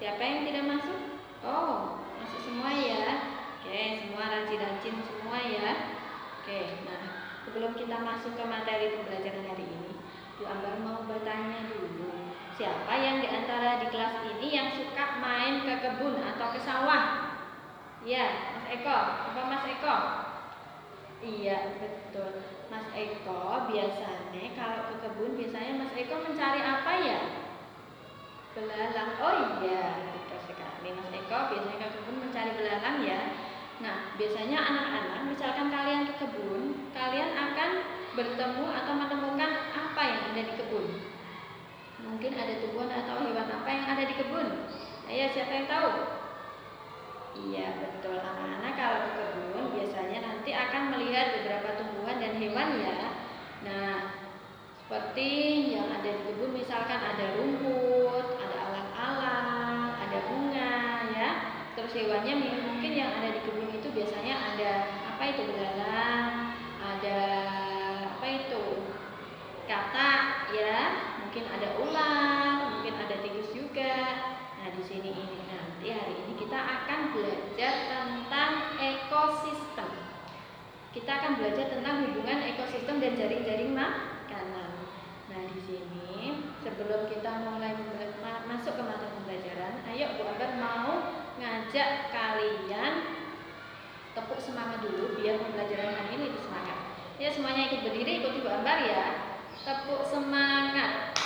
Siapa yang tidak masuk? Oh, masuk semua ya. Oke, semua rajin-rajin semua ya. Oke, nah sebelum kita masuk ke materi pembelajaran hari ini, Bu Ambar mau bertanya dulu. Siapa yang diantara di kelas ini yang suka main ke kebun atau ke sawah? Iya, Mas Eko. Apa Mas Eko? Iya, betul. Mas Eko biasanya kalau ke kebun biasanya Mas Eko mencari apa ya? Belalang. Oh iya, betul sekali. Mas Eko biasanya ke kebun mencari belalang ya. Nah, biasanya anak-anak, misalkan kalian ke kebun, kalian akan bertemu atau menemukan apa yang ada di kebun? Mungkin ada tumbuhan atau hewan apa yang ada di kebun? Ayo, siapa yang tahu? Iya, betul. Anak-anak kalau ke kebun biasanya nanti akan melihat beberapa tumbuhan dan hewan ya. Nah, seperti yang ada di kebun misalkan ada rumput, ada alang-alang, ada bunga ya. Terus hewannya mungkin yang ada di kebun itu biasanya ada apa itu belalang, ada apa itu katak ya, mungkin ada ular, mungkin ada tikus juga. Nah di sini ini nanti hari ini kita akan belajar tentang ekosistem. Kita akan belajar tentang hubungan ekosistem dan jaring-jaring makanan. Nah di sini sebelum kita mulai masuk ke materi pembelajaran, ayo Bu Ambar mau ngajak kalian tepuk semangat dulu biar pembelajaran hari ini lebih semangat. Ya semuanya ikut berdiri, ikuti Bu Ambar ya. Tepuk semangat.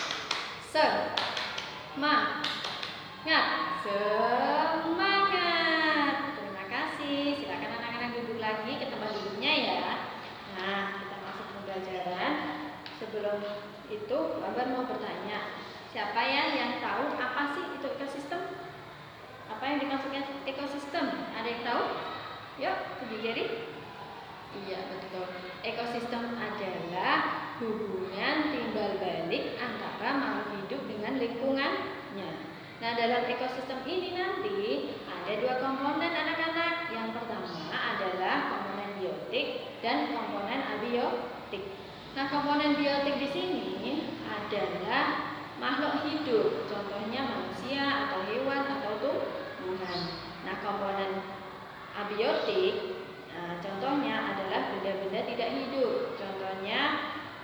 Semangat. Semangat. Terima kasih. Silakan anak-anak duduk lagi ke tempat duduknya ya. Nah, kita masuk pembelajaran. Sebelum itu, Bu Ambar mau bertanya, siapa ya yang tahu apa sih itu ekosistem? Apa yang dimaksud ekosistem? Ada yang tahu? Yuk, tunjuk jari. Iya, betul. Ekosistem adalah hubungan timbal balik antara makhluk hidup dengan lingkungannya. Nah, dalam ekosistem ini nanti ada dua komponen anak-anak. Yang pertama adalah komponen biotik dan komponen abiotik. Nah, komponen biotik di sini adalah makhluk hidup, contohnya manusia atau hewan atau tumbuhan. Nah, komponen abiotik contohnya adalah benda-benda tidak hidup. Contohnya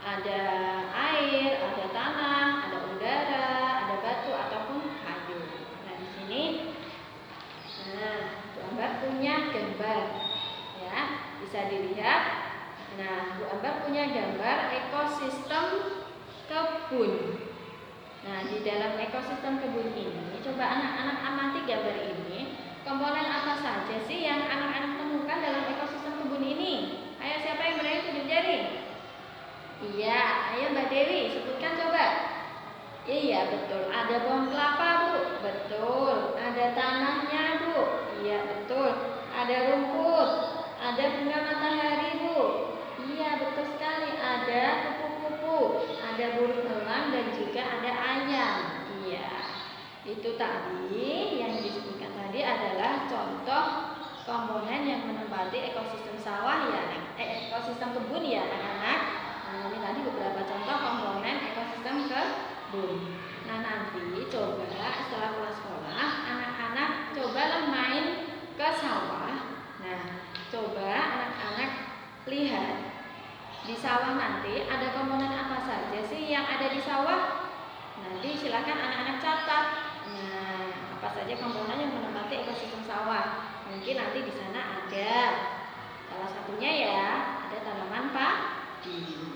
ada air, ada tanah, ada udara, ada batu ataupun kayu. Nah di sini, Bu Ambar punya gambar, ya bisa dilihat. Nah Bu Ambar punya gambar ekosistem kebun. Nah di dalam ekosistem kebun ini, coba anak-anak amati gambar ini. Komponen apa saja sih yang anak-anak temukan dalam ekosistem kebun ini? Ayo siapa yang berani tunjuk jari? Iya, ayo Mbak Dewi sebutkan coba. Iya betul, ada pohon kelapa Bu. Betul, ada tanahnya Bu. Iya betul, ada rumput, ada bunga matahari Bu. Iya betul sekali, ada kupu-kupu, ada burung elang dan juga ada ayam. Iya. Itu tadi yang disebutkan tadi adalah contoh komponen yang menempati ekosistem sawah ya, ekosistem kebun ya anak-anak. Nah ini tadi beberapa contoh komponen ekosistem kebun. Nah nanti coba setelah pulang sekolah anak-anak cobalah main ke sawah. Nah coba anak-anak lihat di sawah nanti ada komponen apa saja sih yang ada di sawah. Nanti silakan anak-anak catat. Nah, apa saja komponen yang menempati ekosistem sawah? Mungkin nanti di sana ada salah satunya ya, ada tanaman padi.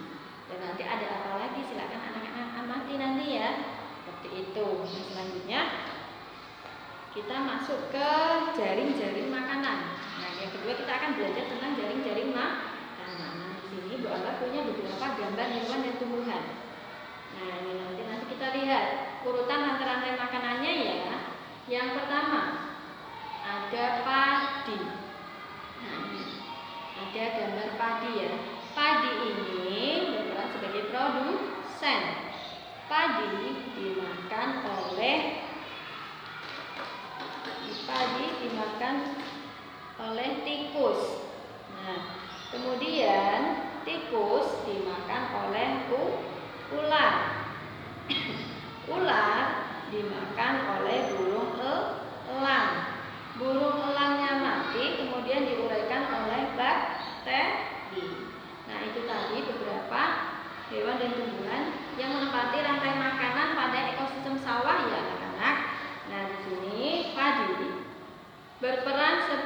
Dan nanti ada apa lagi? Silakan anak-anak amati nanti ya. Seperti itu. Nah, selanjutnya kita masuk ke jaring-jaring makanan. Nah, yang kedua kita akan belajar tentang jaring-jaring makanan. Nah, di sini Bu Ambar punya beberapa gambar hewan dan tumbuhan. Nah ini nanti kita lihat urutan rantai-rantai makanannya ya. Yang pertama ada padi. Nah ini ada gambar padi ya. Padi ini berperan sebagai produsen. Padi dimakan oleh tikus. Nah kemudian tikus dimakan oleh ular. Ular dimakan oleh burung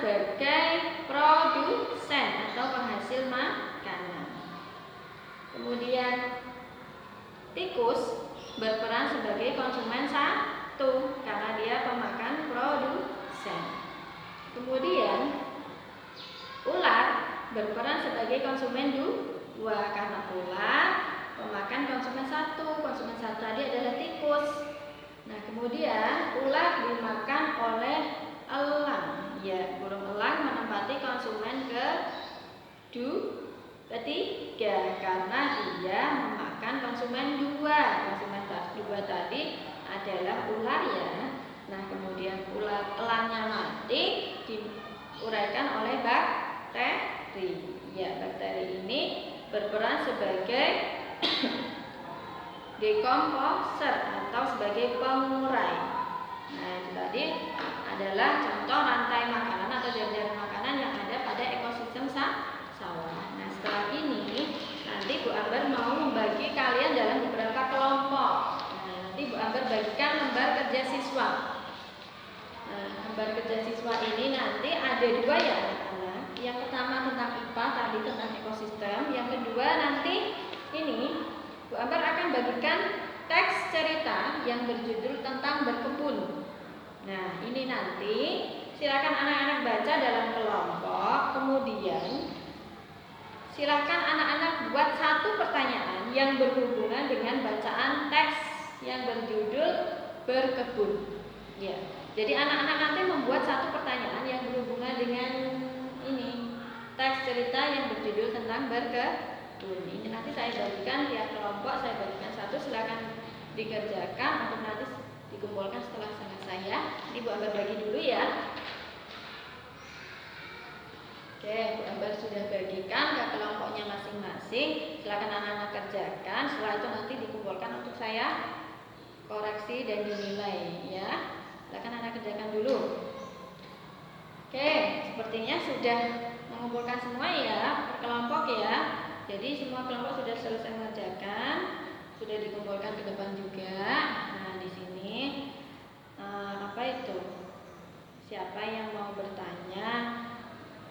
sebagai produsen atau penghasil makanan. Kemudian tikus berperan sebagai konsumen satu karena dia pemakan produsen. Kemudian ular berperan sebagai konsumen dua karena ular pemakan konsumen satu. Konsumen satu tadi adalah tikus. Nah, kemudian ular dimakan oleh elang. Ya, burung elang menempati konsumen ketiga karena dia memakan konsumen dua. Konsumen dua tadi adalah ular ya. Nah, kemudian elangnya mati diuraikan oleh bakteri. Ya, bakteri ini berperan sebagai dekomposer atau sebagai pengurai. Nah, itu tadi adalah contoh rantai makanan atau jaringan makanan yang ada pada ekosistem sawah. Nah, setelah ini nanti Bu Ambar mau membagi kalian dalam beberapa kelompok. Nah, nanti Bu Ambar bagikan lembar kerja siswa. Nah, lembar kerja siswa ini nanti ada dua ya anak-anak. Yang pertama tentang IPA tadi tentang ekosistem. Yang kedua nanti ini Bu Ambar akan bagikan teks cerita yang berjudul tentang berkebun. Nah, ini nanti silakan anak-anak baca dalam kelompok. Kemudian silakan anak-anak buat satu pertanyaan yang berhubungan dengan bacaan teks yang berjudul berkebun. Ya, jadi anak-anak nanti membuat satu pertanyaan yang berhubungan dengan ini teks cerita yang berjudul tentang berkebun. Ini nanti saya bagikan tiap kelompok, saya bagikan satu, silakan dikerjakan untuk nanti dikumpulkan setelah selesai ya. Ini Bu Ambar bagi dulu ya. Oke, Bu Ambar sudah bagikan ke kelompoknya masing-masing. Silakan anak-anak kerjakan. Setelah itu nanti dikumpulkan untuk saya koreksi dan dinilai ya. Silakan anak kerjakan dulu. Oke, sepertinya sudah mengumpulkan semua ya per kelompok ya. Jadi semua kelompok sudah selesai mengerjakan, sudah dikumpulkan ke depan juga. Nah, di sini apa itu? Siapa yang mau bertanya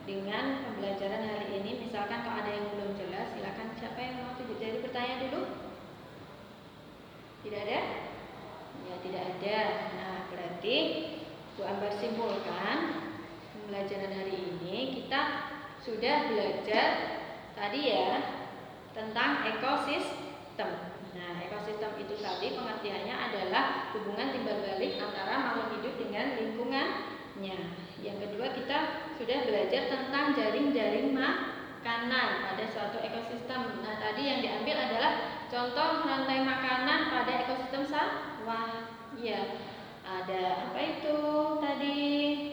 dengan pembelajaran hari ini? Misalkan kalau ada yang belum jelas, silakan siapa yang mau jadi bertanya dulu? Tidak ada? Ya, tidak ada. Nah, berarti Bu Ambar simpulkan pembelajaran hari ini kita sudah belajar tadi ya tentang ekosistem. Nah, ekosistem itu tadi pengertiannya adalah hubungan timbal balik antara makhluk hidup dengan lingkungannya. Yang kedua, kita sudah belajar tentang jaring-jaring makanan pada suatu ekosistem. Nah, tadi yang diambil adalah contoh rantai makanan pada ekosistem sawah. Ya, ada apa itu tadi?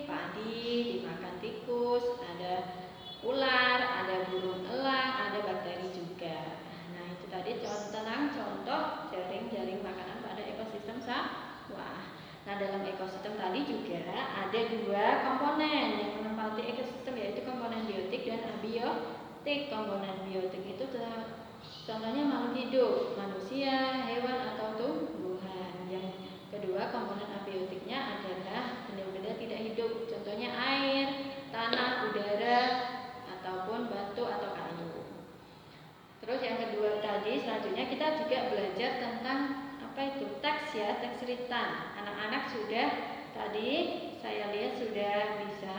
Padi dimakan tikus, ada ular, ada burung elang, ada bakteri juga. Nah, itu tadi tentang contoh jaring-jaring makanan pada ekosistem sawah. Nah, dalam ekosistem tadi juga ada dua komponen yang menempati ekosistem, yaitu komponen biotik dan abiotik. Komponen biotik itu contohnya makhluk hidup, manusia, hewan atau tumbuhan. Yang kedua, komponen abiotiknya adalah benda-benda tidak hidup, contohnya air, tanah, udara, ataupun batu atau kayu. Terus yang kedua tadi selanjutnya kita juga belajar tentang apa itu teks ya, teks cerita. Anak-anak sudah tadi saya lihat sudah bisa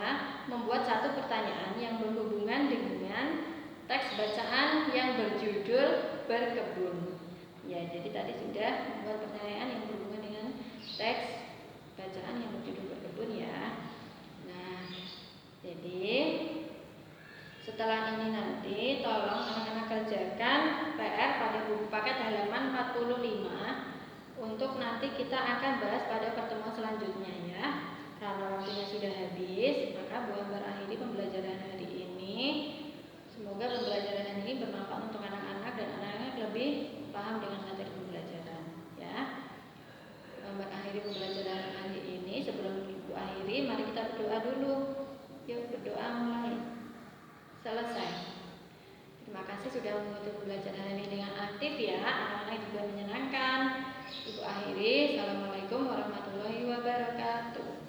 membuat satu pertanyaan yang berhubungan dengan teks bacaan yang berjudul berkebun. Ya, jadi tadi sudah membuat pertanyaan yang berhubungan dengan teks bacaan yang berjudul berkebun ya. Nah, jadi setelah ini nanti tolong anak-anak kerjakan PR pada buku paket halaman 45 untuk nanti kita akan bahas pada pertemuan selanjutnya ya. Karena waktunya sudah habis, maka Bu Ambar akhiri pembelajaran hari ini. Semoga pembelajaran hari ini bermanfaat untuk anak-anak dan anak-anak lebih paham dengan materi pembelajaran ya. Bu Ambar akhiri pembelajaran hari ini. Sebelum Ibu akhiri, mari kita berdoa dulu. Yuk berdoa mulai. Selesai. Terima kasih sudah mengikuti pembelajaran hari ini dengan aktif ya. Anak-anak juga menyenangkan. Ibu akhiri. Assalamualaikum warahmatullahi wabarakatuh.